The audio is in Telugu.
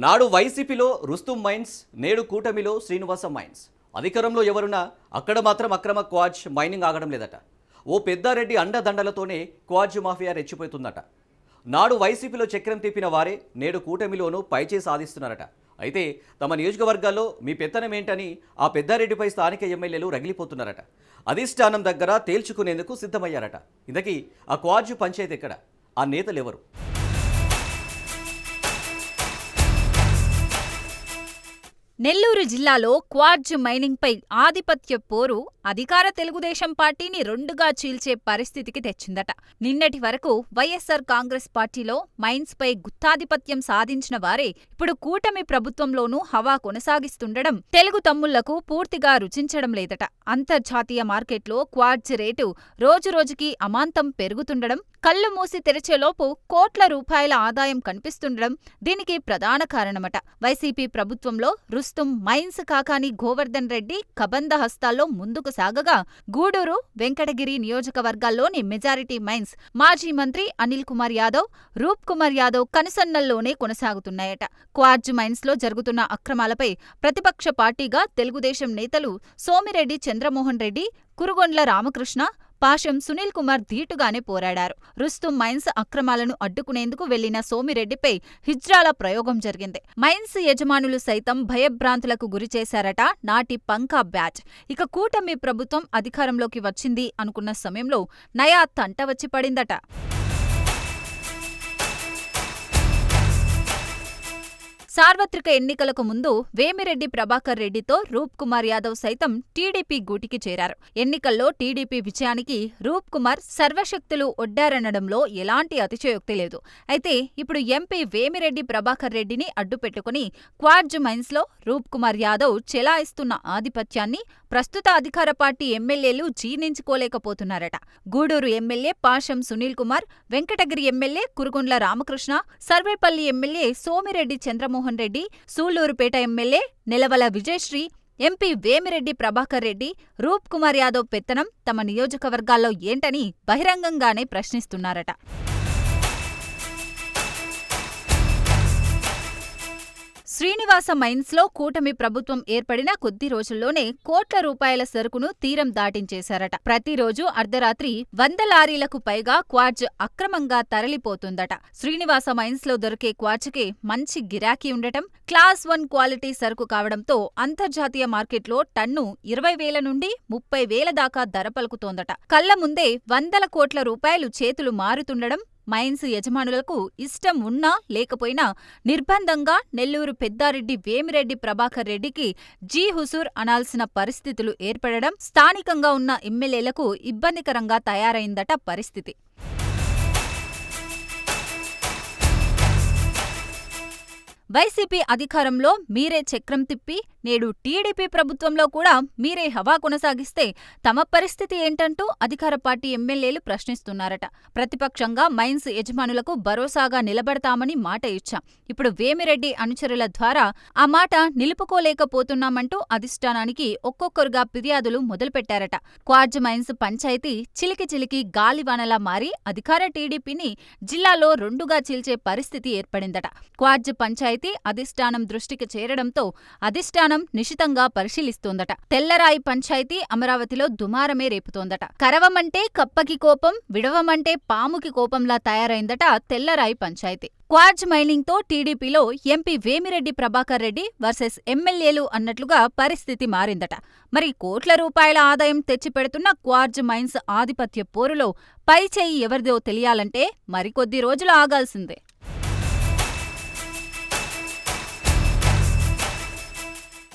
నాడు వైసీపీలో రుస్తుం మైన్స్, నేడు కూటమిలో శ్రీనివాస మైన్స్. అధికారంలో ఎవరున్నా అక్కడ మాత్రం అక్రమ క్వార్జ్ మైనింగ్ ఆగడం లేదట. ఓ పెద్దారెడ్డి అండదండలతోనే క్వార్జ్ మాఫియా రెచ్చిపోతుందట. నాడు వైసీపీలో చక్రం తిప్పిన వారే నేడు కూటమిలోనూ పైచే సాధిస్తున్నారట. అయితే తమ నియోజకవర్గాల్లో మీ పెత్తనం ఏంటని ఆ పెద్దారెడ్డిపై స్థానిక ఎమ్మెల్యేలు రగిలిపోతున్నారట. అధిష్టానం దగ్గర తేల్చుకునేందుకు సిద్ధమయ్యారట. ఇంతకీ ఆ క్వార్జ్ పంచాయతీ ఎక్కడ? ఆ నేతలు ఎవరు? నెల్లూరు జిల్లాలో క్వార్జ్ మైనింగ్పై ఆధిపత్య పోరు అధికార తెలుగుదేశం పార్టీని రెండుగా చీల్చే పరిస్థితికి తెచ్చిందట. నిన్నటి వరకు వైఎస్సార్ కాంగ్రెస్ పార్టీలో మైన్స్పై గుత్తాధిపత్యం సాధించిన వారే ఇప్పుడు కూటమి ప్రభుత్వంలోనూ హవా కొనసాగిస్తుండడం తెలుగు తమ్ముళ్లకు పూర్తిగా రుచించడం లేదట. అంతర్జాతీయ మార్కెట్లో క్వార్జ్ రేటు రోజురోజుకీ అమాంతం పెరుగుతుండడం, కళ్లు మూసి తెరిచేలోపు కోట్ల రూపాయల ఆదాయం కనిపిస్తుండడం దీనికి ప్రధాన కారణమట. వైసీపీ ప్రభుత్వంలో రుస్తుం మైన్స్ కాకాని గోవర్ధన్ రెడ్డి కబంధ హస్తాల్లో ముందుకు సాగగా, గూడూరు, వెంకటగిరి నియోజకవర్గాల్లోని మెజారిటీ మైన్స్ మాజీ మంత్రి అనిల్ కుమార్ యాదవ్, రూప్ కుమార్ యాదవ్ కనుసన్నల్లోనే కొనసాగుతున్నాయట. క్వార్జ్ మైన్స్లో జరుగుతున్న అక్రమాలపై ప్రతిపక్ష పార్టీగా తెలుగుదేశం నేతలు సోమిరెడ్డి చంద్రమోహన్ రెడ్డి, కురుగొండ్ల రామకృష్ణ, పాశం సునీల్ కుమార్ ధీటుగానే పోరాడారు. రుస్తుం మైన్స్ అక్రమాలను అడ్డుకునేందుకు వెళ్లిన సోమిరెడ్డిపై హిజ్రాల ప్రయోగం జరిగింది. మైన్స్ యజమానులు సైతం భయభ్రాంతులకు గురిచేశారట నాటి పంకా బ్యాచ్. ఇక కూటమి ప్రభుత్వం అధికారంలోకి వచ్చింది అనుకున్న సమయంలో నయా తంట వచ్చి పడిందట. సార్వత్రిక ఎన్నికలకు ముందు వేమిరెడ్డి ప్రభాకర్ రెడ్డితో రూప్ కుమార్ యాదవ్ సైతం టీడీపీ గూటికి చేరారు. ఎన్నికల్లో టీడీపీ విజయానికి రూప్ కుమార్ సర్వశక్తులు ఒడ్డారనడంలో ఎలాంటి అతిశయోక్తి లేదు. అయితే ఇప్పుడు ఎంపీ వేమిరెడ్డి ప్రభాకర్ రెడ్డిని అడ్డుపెట్టుకుని క్వార్జ్ మైన్స్లో రూప్ కుమార్ యాదవ్ చెలాయిస్తున్న ఆధిపత్యాన్ని ప్రస్తుత అధికార పార్టీ ఎమ్మెల్యేలు జీర్ణించుకోలేకపోతున్నారట. Gudur MLA Pasham Sunil Kumar, Venkatagiri MLA Kurugondla Ramakrishna, Sarvepalli MLA Somireddy Chandramohan Reddy, Sullurpeta MLA Nelavala Vijayasri, MP Vemireddy Prabhakar Reddy, Roop Kumar Yadav పెత్తనం తమ నియోజకవర్గాల్లో ఏంటని బహిరంగంగానే ప్రశ్నిస్తున్నారట. శ్రీనివాస మైన్స్లో కూటమి ప్రభుత్వం ఏర్పడిన కొద్ది రోజుల్లోనే కోట్ల రూపాయల సరుకును తీరం దాటించేశారట. ప్రతిరోజు అర్ధరాత్రి 100 లారీలకు పైగా క్వార్జ్ అక్రమంగా తరలిపోతుందట. శ్రీనివాస మైన్స్లో దొరికే క్వార్జ్కి మంచి గిరాకీ ఉండటం, క్లాస్ 1 క్వాలిటీ సరుకు కావడంతో అంతర్జాతీయ మార్కెట్లో టన్ను 20,000 నుండి 30,000 దాకా ధర పలుకుతోందట. కళ్ల ముందే 100 కోట్ల రూపాయలు చేతులు మారుతుండడం మైన్స్ యజమానులకు ఇష్టం ఉన్నా లేకపోయినా నిర్బంధంగా నెల్లూరు పెద్దారెడ్డి వేమిరెడ్డి ప్రభాకర్ రెడ్డికి జీ హుజూర్ అనాల్సిన పరిస్థితులు ఏర్పడడం స్థానికంగా ఉన్న ఎమ్మెల్యేలకు ఇబ్బందికరంగా తయారైందట పరిస్థితి. వైసీపీ అధికారంలో మీరే చక్రం తిప్పి నేడు టీడీపీ ప్రభుత్వంలో కూడా మీరే హవా కొనసాగిస్తే తమ పరిస్థితి ఏంటంటూ అధికార పార్టీ ఎమ్మెల్యేలు ప్రశ్నిస్తున్నారట. ప్రతిపక్షంగా మైన్స్ యజమానులకు భరోసాగా నిలబడతామని మాట ఇచ్చాం. ఇప్పుడు వేమిరెడ్డి అనుచరుల ద్వారా ఆ మాట నిలుపుకోలేకపోతున్నామంటూ అధిష్టానానికి ఒక్కొక్కరుగా ఫిర్యాదులు మొదలుపెట్టారట. క్వార్జ్ మైన్స్ పంచాయతీ చిలికి చిలికి గాలివానలా మారి అధికార టీడీపీని జిల్లాలో రెండుగా చీల్చే పరిస్థితి ఏర్పడిందట. క్వార్జ్ పంచాయతీ అధిష్టానం దృష్టికి చేరడంతో అధిష్టానం నిశితంగా పరిశీలిస్తోందట. తెల్లరాయి పంచాయతీ అమరావతిలో దుమారమే రేపుతోందట. కరవమంటే కప్పకి కోపం, విడవమంటే పాముకి కోపంలా తయారైందట తెల్లరాయి పంచాయతీ. క్వార్జ్ మైనింగ్ తో టీడీపీలో ఎంపీ వేమిరెడ్డి ప్రభాకర్ రెడ్డి వర్సెస్ ఎమ్మెల్యేలు అన్నట్లుగా పరిస్థితి మారిందట. మరి కోట్ల రూపాయల ఆదాయం తెచ్చిపెడుతున్న క్వార్జ్ మైన్స్ ఆధిపత్య పోరులో పైచేయి ఎవరిదో తెలియాలంటే మరికొద్ది రోజులు ఆగాల్సిందే.